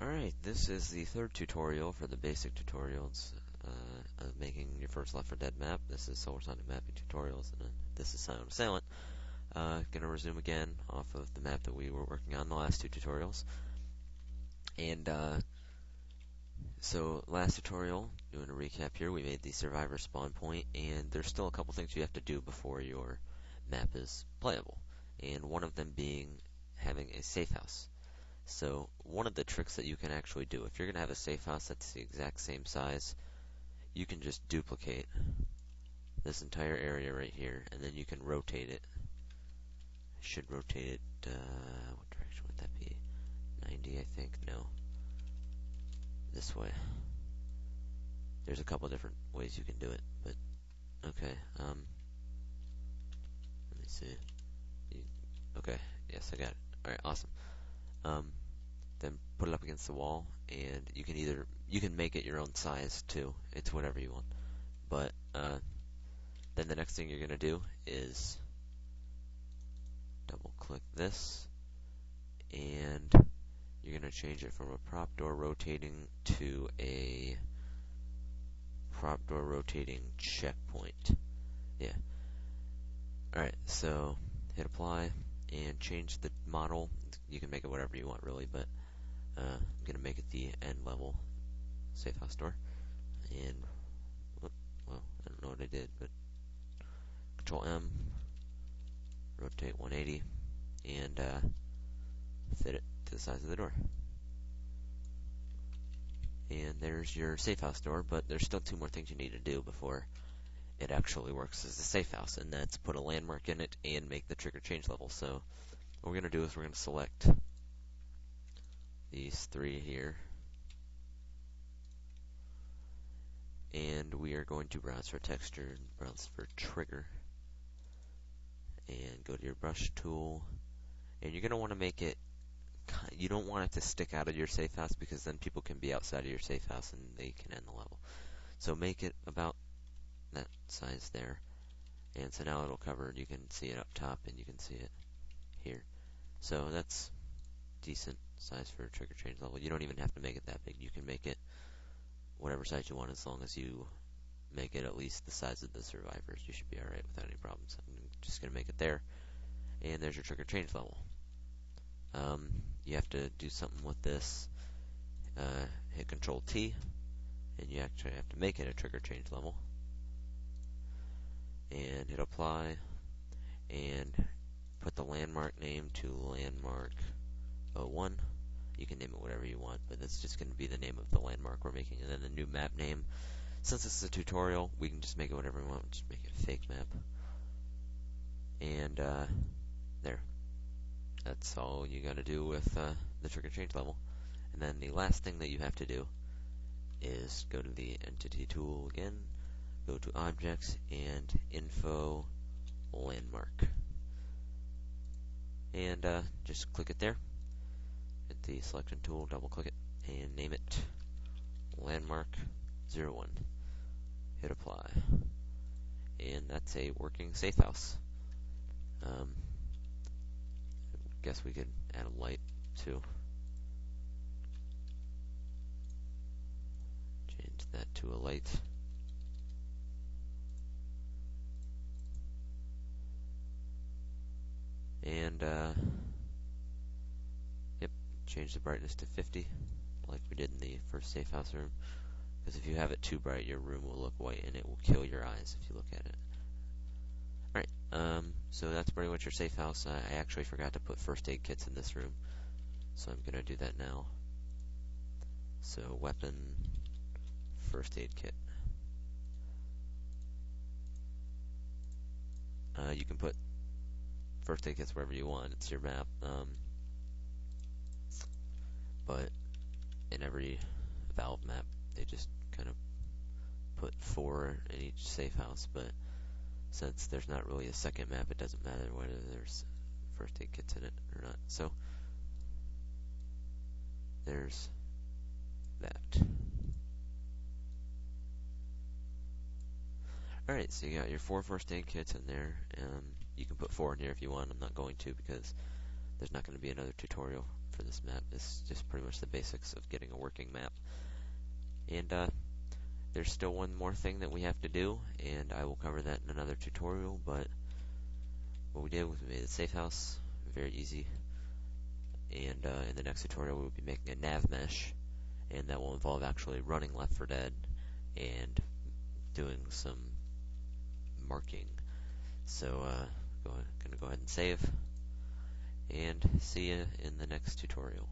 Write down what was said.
Alright, this is the third tutorial for the basic tutorials of making your first Left 4 Dead map. This is Solar Sonic Mapping Tutorials, and this is Silent Assailant. Gonna resume again off of the map that we were working on the last two tutorials. And so last tutorial, doing a recap here, we made the survivor spawn point, and there's still a couple things you have to do before your map is playable. And one of them being having a safe house. So one of the tricks that you can actually do, if you're going to have a safe house that's the exact same size, you can just duplicate this entire area right here, and then you can rotate it. Should rotate it, what direction would that be? 90, I think? No. This way. There's a couple different ways you can do it, but okay. Let me see. Okay, yes, I got it. Alright, awesome. Then put it up against the wall, and you can make it your own size too. It's whatever you want. But then the next thing you're gonna do is double click this, and you're gonna change it from a prop door rotating to a prop door rotating checkpoint. Yeah. Alright, so hit apply and change the model. You can make it whatever you want, really, but I'm going to make it the end level safe house door. And, well, I don't know what I did, but Control M, rotate 180, and fit it to the size of the door. And there's your safe house door, but there's still two more things you need to do before it actually works as a safe house, and that's put a landmark in it and make the trigger change level. So what we're going to do is we're going to select these three here, and we are going to browse for texture and browse for trigger, and go to your brush tool, and you're going to want to make it, you don't want it to stick out of your safe house, because then people can be outside of your safe house and they can end the level. So make it about that size there, and so now it'll cover, you can see it up top and you can see it here. So that's decent size for a trigger change level. You don't even have to make it that big. You can make it whatever size you want, as long as you make it at least the size of the survivors. You should be alright without any problems. I'm just going to make it there, and there's your trigger change level. You have to do something with this. Hit Control T, and you actually have to make it a trigger change level. And hit apply, and put the landmark name to landmark 01. You can name it whatever you want, but that's just going to be the name of the landmark we're making. And then the new map name, since this is a tutorial, we can just make it whatever we want. Just make it a fake map. And there. That's all you got to do with the trigger change level. And then the last thing that you have to do is go to the entity tool again, go to objects and info landmark, and just click it there. Hit the selection tool, double click it, and name it landmark 01. Hit apply, and that's a working safe house. I guess we could add a light too. Change that to a light. And yep, change the brightness to 50 like we did in the first safe house room, because if you have it too bright, your room will look white and it will kill your eyes if you look at it. Alright, so that's pretty much your safe house. I actually forgot to put first aid kits in this room, so I'm gonna do that now. So weapon, first aid kit. You can put first aid kits wherever you want. It's your map. But in every Valve map, they just kind of put 4 in each safe house. But since there's not really a second map, it doesn't matter whether there's first aid kits in it or not. So there's that. Alright, so you got your 4 first aid kits in there. You can put 4 in here if you want. I'm not going to, because there's not going to be another tutorial for this map. It's just pretty much the basics of getting a working map. And there's still one more thing that we have to do, and I will cover that in another tutorial, but what we did was we made a safe house, very easy. And in the next tutorial we'll be making a nav mesh, and that will involve actually running Left4 Dead and doing some marking. So gonna go ahead and save, and see you in the next tutorial.